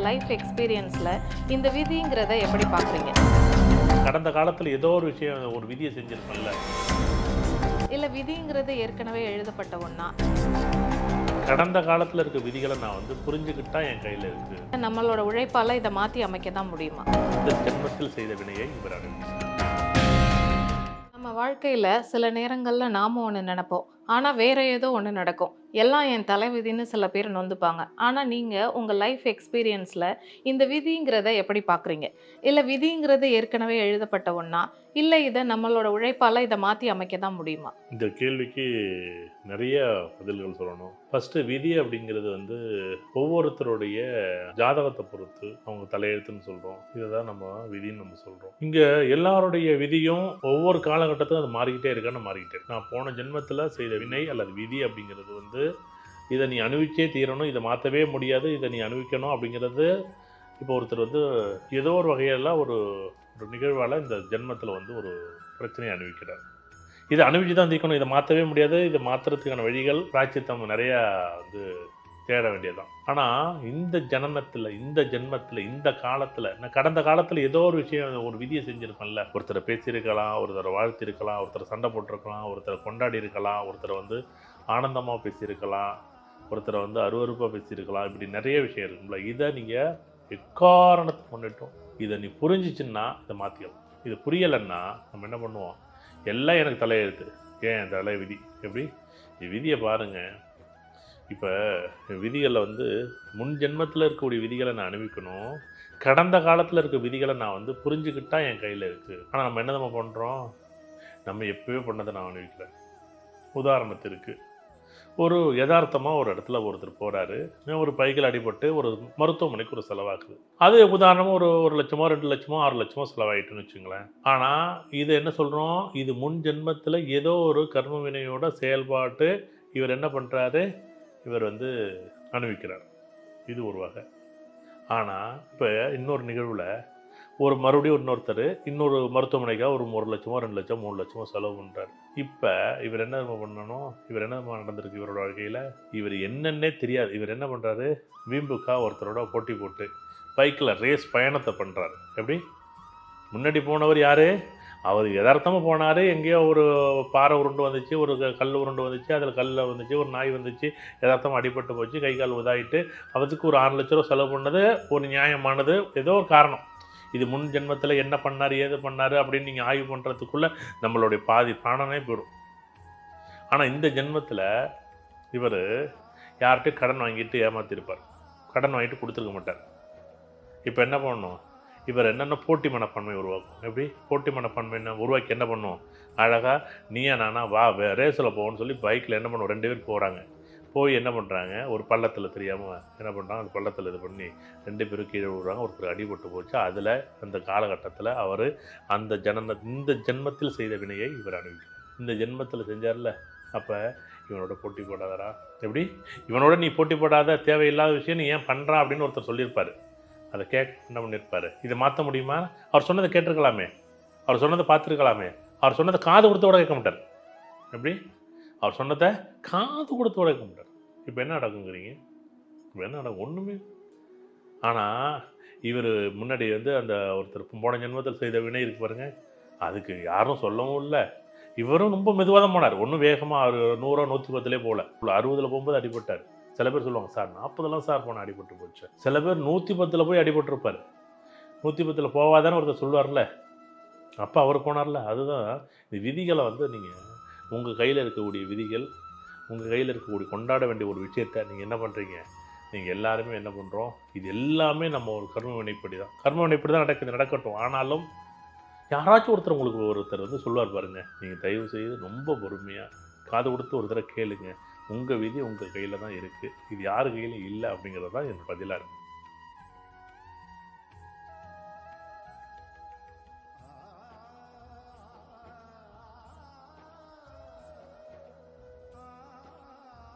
Life எக்ஸ்பீரியன்ஸில் இந்த விதிங்கிறத எப்படி பார்க்குறீங்க? கடந்த காலத்தில் ஏதோ ஒரு விஷயம் ஒரு விதியை செஞ்சிருப்பேன்ல. இல்லை விதிங்கிறது ஏற்கனவே எழுதப்பட்ட ஒன்றா? கடந்த காலத்தில் இருக்க விதிகளை நான் புரிஞ்சுக்கிட்டா என் கையில் இருக்கு. நம்மளோட உழைப்பால் இதை மாற்றி அமைக்க தான் முடியுமா? இந்த ஜென்மத்தில் செய்த வினையை இவர் அனுபவிச்சார். நம்ம வாழ்க்கையில் சில நேரங்களில் நாம் ஒன்று நினைப்போம், ஆனால் வேற ஏதோ ஒன்று நடக்கும். எல்லாம் என் தலைவிதின்னு சில பேர் நொந்துப்பாங்க. ஆனால் நீங்கள் உங்கள் லைஃப் எக்ஸ்பீரியன்ஸில் இந்த விதிங்கிறத எப்படி பார்க்குறீங்க? இல்லை விதிங்கிறது ஏற்கனவே எழுதப்பட்ட ஒன்றா? இல்லை இதை நம்மளோட உழைப்பால் இதை மாற்றி அமைக்க தான் முடியுமா? இந்த கேள்விக்கு நிறைய பதில்கள் சொல்லணும். ஃபர்ஸ்ட் விதி அப்படிங்கிறது ஒவ்வொருத்தருடைய ஜாதகத்தை பொறுத்து அவங்க தலையெழுத்துன்னு சொல்றோம். இதை தான் நம்ம விதின்னு நம்ம சொல்றோம். இங்க எல்லாருடைய விதியும் ஒவ்வொரு காலகட்டத்திலும் அது மாறிக்கிட்டே இருக்கான்னு மாறிக்கிட்டே இருக்கு. நான் போன ஜென்மத்தில் செய்த வினை அல்லது விதி அப்படிங்கிறது இதை நீ அனுபவிச்சே தீரணும், இதை மாற்றவே முடியாது, இதை நீ அனுபவிக்கணும் அப்படிங்கிறது. இப்போ ஒருத்தர் ஏதோ ஒரு வகையில் ஒரு நிகழ்வால் இந்த ஜென்மத்தில் ஒரு பிரச்சனையை அனுபவிக்கிறார். இதை அனுபவிச்சு தான் தீர்க்கணும், இதை மாற்றவே முடியாது. இதை மாற்றுறதுக்கான வழிகள் பிராய்ச்சித்தம் நிறையா தேட வேண்டியதுதான். ஆனால் இந்த ஜென்மத்தில் இந்த காலத்தில் நான் கடந்த காலத்தில் ஏதோ ஒரு விஷயம் ஒரு விதியை செஞ்சுருப்பேன்ல. ஒருத்தரை பேசியிருக்கலாம், ஒருத்தரை வாழ்த்திருக்கலாம், ஒருத்தரை சண்டை போட்டிருக்கலாம், ஒருத்தரை கொண்டாடி இருக்கலாம், ஒருத்தரை ஆனந்தமாக பேசியிருக்கலாம், ஒருத்தரை அருவருப்பாக பேசியிருக்கலாம். இப்படி நிறைய விஷயம் இருக்கும்ல. இதை நீங்கள் எக்காரணத்தை முன்னிட்டும் இதை நீ புரிஞ்சிச்சுன்னா இதை மாற்றிக்கலாம். இது புரியலைன்னா நம்ம என்ன பண்ணுவோம்? எல்லாம் எனக்கு தலையெழுத்து, ஏன் தலை விதி. எப்படி விதியை பாருங்கள். இப்போ விதிகளில் முன் ஜென்மத்தில் இருக்கக்கூடிய விதிகளை நான் அனுபவிக்கணும், கடந்த காலத்தில் இருக்க விதிகளை நான் புரிஞ்சுக்கிட்டா என் கையில் இருக்குது. ஆனால் நம்ம என்ன பண்ணுறோம்? நம்ம எப்போவே பண்ணதை நான் அனுபவிக்கிறேன். உதாரணத்திற்கு ஒரு யதார்த்தமாக ஒரு இடத்துல ஒருத்தர் போகிறாரு, ஒரு பைக்கில் அடிபட்டு ஒரு மருத்துவமனைக்கு ஒரு செலவாகுது. அது உதாரணமாக ஒரு லட்சமோ 2 லட்சமோ 6 லட்சமோ செலவாயிட்டுன்னு வச்சுங்களேன். ஆனால் இது என்ன சொல்கிறோம்? இது முன் ஜென்மத்தில் ஏதோ ஒரு கர்ம வினையோட செயல்பாட்டு இவர் என்ன பண்ணுறாரு? இவர் அனுபவிக்கிறார். இது ஒரு வகை. ஆனால் இப்போ இன்னொரு நிகழ்வில் மறுபடியும் இன்னொருத்தர் இன்னொரு மருத்துவமனைக்காக ஒரு 1 லட்சமோ 2 லட்சமோ 3 லட்சமோ செலவு பண்ணுறாரு. இப்போ இவர் என்ன பண்ணணும்? இவர் என்ன நடந்திருக்கு இவரோட வாழ்க்கையில்? இவர் என்னன்னே தெரியாது. இவர் என்ன பண்ணுறாரு? வீம்புக்காக ஒருத்தரோட போட்டி போட்டு பைக்கில் ரேஸ் பயணத்தை பண்ணுறாரு. எப்படி? முன்னாடி போனவர் யார்? அவர் யதார்த்தமாக போனார். எங்கேயோ ஒரு பாறை உருண்டு வந்துச்சு, ஒரு கல் உருண்டு வந்துச்சு, அதில் கல்லில் வந்துச்சு, ஒரு நாய் வந்துச்சு, யதார்த்தமாக அடிபட்டு போச்சு, கை கால் உதாயிட்டு அவருக்கு ஒரு 6 லட்ச ரூபா செலவு பண்ணது ஒரு நியாயமானது. ஏதோ ஒரு காரணம். இது முன் ஜென்மத்தில் என்ன பண்ணார், ஏது பண்ணார் அப்படின்னு நீங்கள் ஆய்வு பண்ணுறதுக்குள்ளே நம்மளுடைய பாதி பிராணனே போயிடும். ஆனால் இந்த ஜென்மத்தில் இவர் யார்கிட்டையும் கடன் வாங்கிட்டு ஏமாற்றிருப்பார். கடன் வாங்கிட்டு கொடுத்துருக்க மாட்டார். இப்போ என்ன பண்ணணும்? இவர் என்னென்ன போட்டி மனப்பான்மை உருவாக்கும். எப்படி போட்டி மனப்பான்மை என்ன உருவாக்கி என்ன பண்ணும்? அழகாக நீயா நானா வா ரேஸில் போவோன்னு சொல்லி பைக்கில் என்ன பண்ணுவோம்? 2 பேர் போகிறாங்க. போய் என்ன பண்ணுறாங்க? ஒரு பள்ளத்தில் தெரியாமல் என்ன பண்ணுறாங்க? அந்த பள்ளத்தில் இது பண்ணி 2 பேரும் கீழே விடுறாங்க. ஒருத்தர் அடிபட்டு போச்சு. அதில் அந்த காலகட்டத்தில் அவர் இந்த ஜென்மத்தில் செய்த வினையை இவர் அனுபவிக்கிறார். இந்த ஜென்மத்தில் செஞ்சார்ல, அப்போ இவனோட போட்டி போடாதரா? எப்படி? இவனோட நீ போட்டி போடாத, தேவையில்லாத விஷயம் நீ ஏன் பண்ணுறான் அப்படின்னு ஒருத்தர் சொல்லியிருப்பார். அதை என்ன பண்ணியிருப்பார்? இதை மாற்ற முடியுமா? அவர் சொன்னதை கேட்டிருக்கலாமே, அவர் சொன்னதை பார்த்துருக்கலாமே, அவர் சொன்னதை காது கொடுத்தோட கேட்க மாட்டார். எப்படி? அவர் சொன்னதை காது கொடுத்தோட கேட்க மாட்டார். இப்போ என்ன நடக்குங்கிறீங்க? இப்போ என்ன நடக்கும்? ஒன்றுமே. ஆனால் இவர் முன்னாடி அந்த ஒருத்தர் போன ஜென்மத்தில் செய்த வினை இருக்கு பாருங்க, அதுக்கு யாரும் சொல்லவும் இல்லை. இவரும் ரொம்ப மெதுவாக தான் போனார். ஒன்றும் வேகமாக 100 110 போகல. 60 போகும்போது அடிபட்டார். சில பேர் சொல்லுவாங்க, சார் 40 சார் போனால் அடிபட்டு போச்சு. சில பேர் 110 போய் அடிபட்டிருப்பார். 110 போவாதானே ஒருத்தர் சொல்லுவார்ல, அப்போ அவர் போனார்ல. அதுதான் இந்த விதிகளை நீங்கள் உங்கள் கையில் இருக்கக்கூடிய விதிகள், உங்கள் கையில் இருக்கக்கூடிய கொண்டாட வேண்டிய ஒரு விஷயத்தை நீங்கள் என்ன பண்ணுறீங்க? நீங்கள் எல்லாருமே என்ன பண்ணுறோம்? இது எல்லாமே நம்ம ஒரு கர்ம வினைப்படி தான். கர்ம வினைப்படி தான் நடக்கட்டும். ஆனாலும் யாராச்சும் ஒருத்தர் சொல்லுவார் பாருங்கள், நீங்கள் தயவு செய்து ரொம்ப பொறுமையாக காது கொடுத்து ஒரு தடவை கேளுங்க. உங்கள் விதி உங்கள் கையில் தான் இருக்குது, இது யார் கையிலும் இல்லை அப்படிங்கிறது தான் எனக்கு பதிலாக இருக்குது.